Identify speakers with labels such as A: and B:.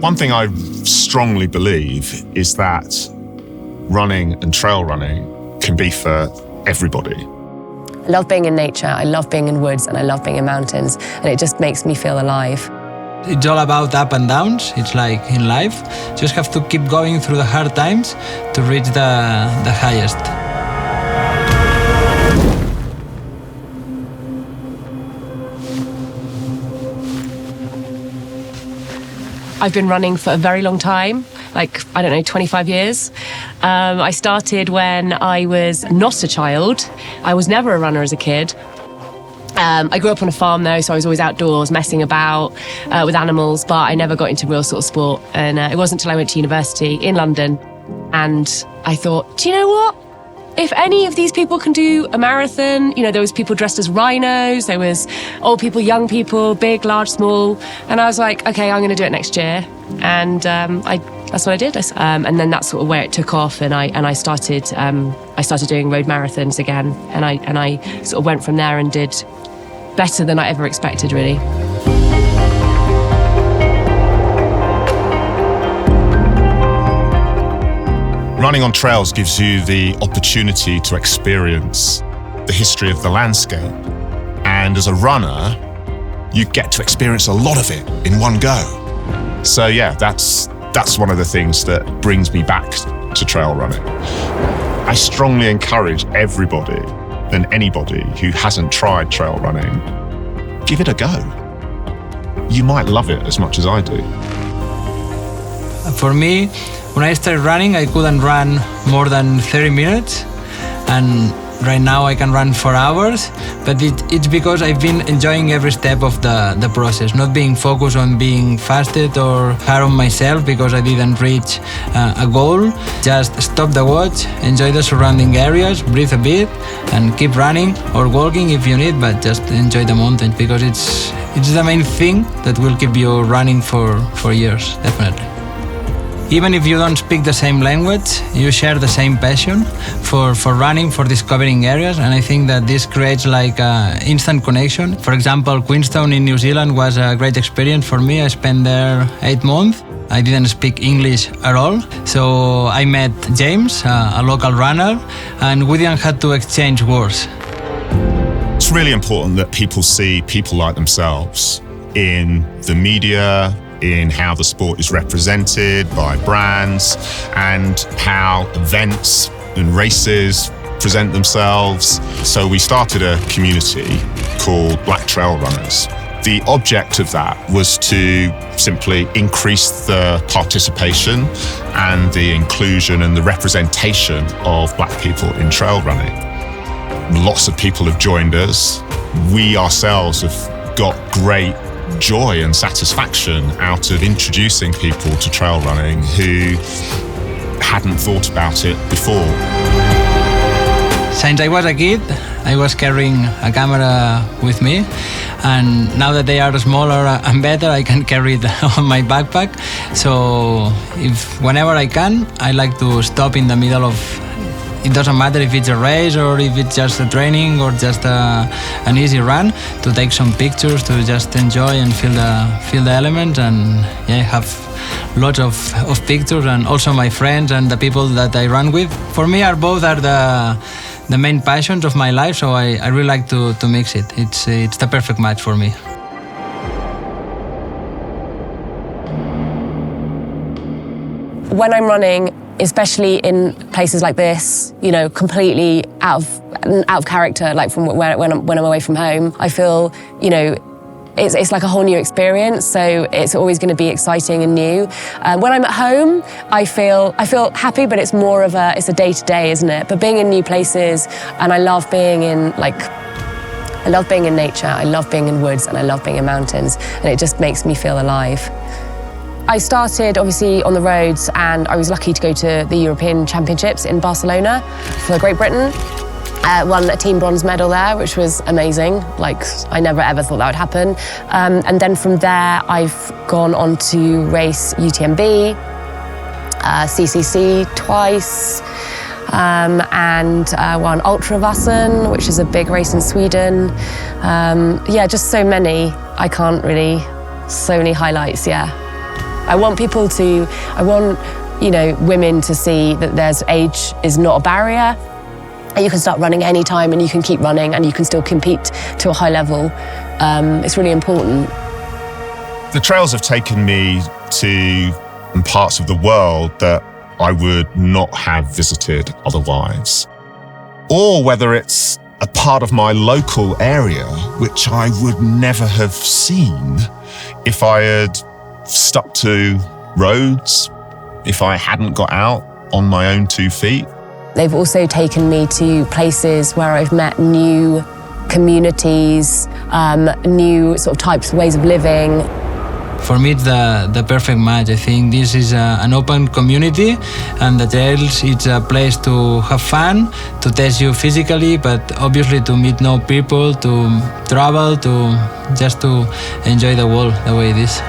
A: One thing I strongly believe is that running and trail running can be for everybody.
B: I love being in nature, I love being in woods, and I love being in mountains, and it just makes me feel alive.
C: It's all about up and downs. It's like in life, you just have to keep going through the hard times to reach the highest.
B: I've been running for a very long time, like, 25 years. I started when I was not a child. I was never a runner as a kid. I grew up on a farm though, so I was always outdoors messing about with animals, but I never got into real sort of sport. And it wasn't until I went to university in London and I thought, do you know what? If any of these people can do a marathon, there was people dressed as rhinos, there was old people, young people, big, large, small. And I was like, okay, I'm going to do it next year. And that's what I did. And then that's sort of where it took off. And I started doing road marathons again. And I sort of went from there and did better than I ever expected, really.
A: Running on trails gives you the opportunity to experience the history of the landscape. And as a runner, you get to experience a lot of it in one go. So yeah, that's one of the things that brings me back to trail running. I strongly encourage everybody and anybody who hasn't tried trail running, give it a go. You might love it as much as I do.
C: For me, when I started running, I couldn't run more than 30 minutes. And right now I can run 4 hours. But it's because I've been enjoying every step of the process, not being focused on being fasted or hard on myself because I didn't reach a goal. Just stop the watch, enjoy the surrounding areas, breathe a bit, and keep running or walking if you need, but just enjoy the mountains because it's the main thing that will keep you running for years, definitely. Even if you don't speak the same language, you share the same passion for running, for discovering areas, and I think that this creates like an instant connection. For example, Queenstown in New Zealand was a great experience for me. I spent there 8 months. I didn't speak English at all, so I met James, a local runner, and we didn't have to exchange words.
A: It's really important that people see people like themselves in the media, in how the sport is represented by brands and how events and races present themselves. So we started a community called Black Trail Runners. The object of that was to simply increase the participation and the inclusion and the representation of Black people in trail running. Lots of people have joined us. We ourselves have got great joy and satisfaction out of introducing people to trail running who hadn't thought about it before.
C: Since I was a kid, I was carrying a camera with me, and now that they are smaller and better, I can carry it on my backpack. So whenever I can, I like to stop in the middle of. It doesn't matter if it's a race or if it's just a training or just an easy run, to take some pictures, to just enjoy and feel the element, and have lots of pictures. And also my friends and the people that I run with, for me, both are the main passions of my life. So I really like to mix it. It's the perfect match for me.
B: When I'm running, especially in places like this, completely out of character, like from when I'm away from home, I feel, it's like a whole new experience. So it's always going to be exciting and new. When I'm at home, I feel happy, but it's more of it's a day-to-day, isn't it? But being in new places, and I love being in nature, I love being in woods, and I love being in mountains, and it just makes me feel alive. I started obviously on the roads, and I was lucky to go to the European Championships in Barcelona for Great Britain. Won a team bronze medal there, which was amazing. Like, I never ever thought that would happen. And then from there, I've gone on to race UTMB, CCC twice, and won Ultravassen, which is a big race in Sweden. Just so many. So many highlights, yeah. I want women to see that age is not a barrier. And you can start running anytime and you can keep running and you can still compete to a high level. It's really important.
A: The trails have taken me to parts of the world that I would not have visited otherwise. Or whether it's a part of my local area, which I would never have seen if I had stuck to roads, if I hadn't got out on my own 2 feet.
B: They've also taken me to places where I've met new communities, new sort of types, ways of living.
C: For me, it's the perfect match. I think this is an open community, and the trails, it's a place to have fun, to test you physically, but obviously to meet new people, to travel, to just to enjoy the world the way it is.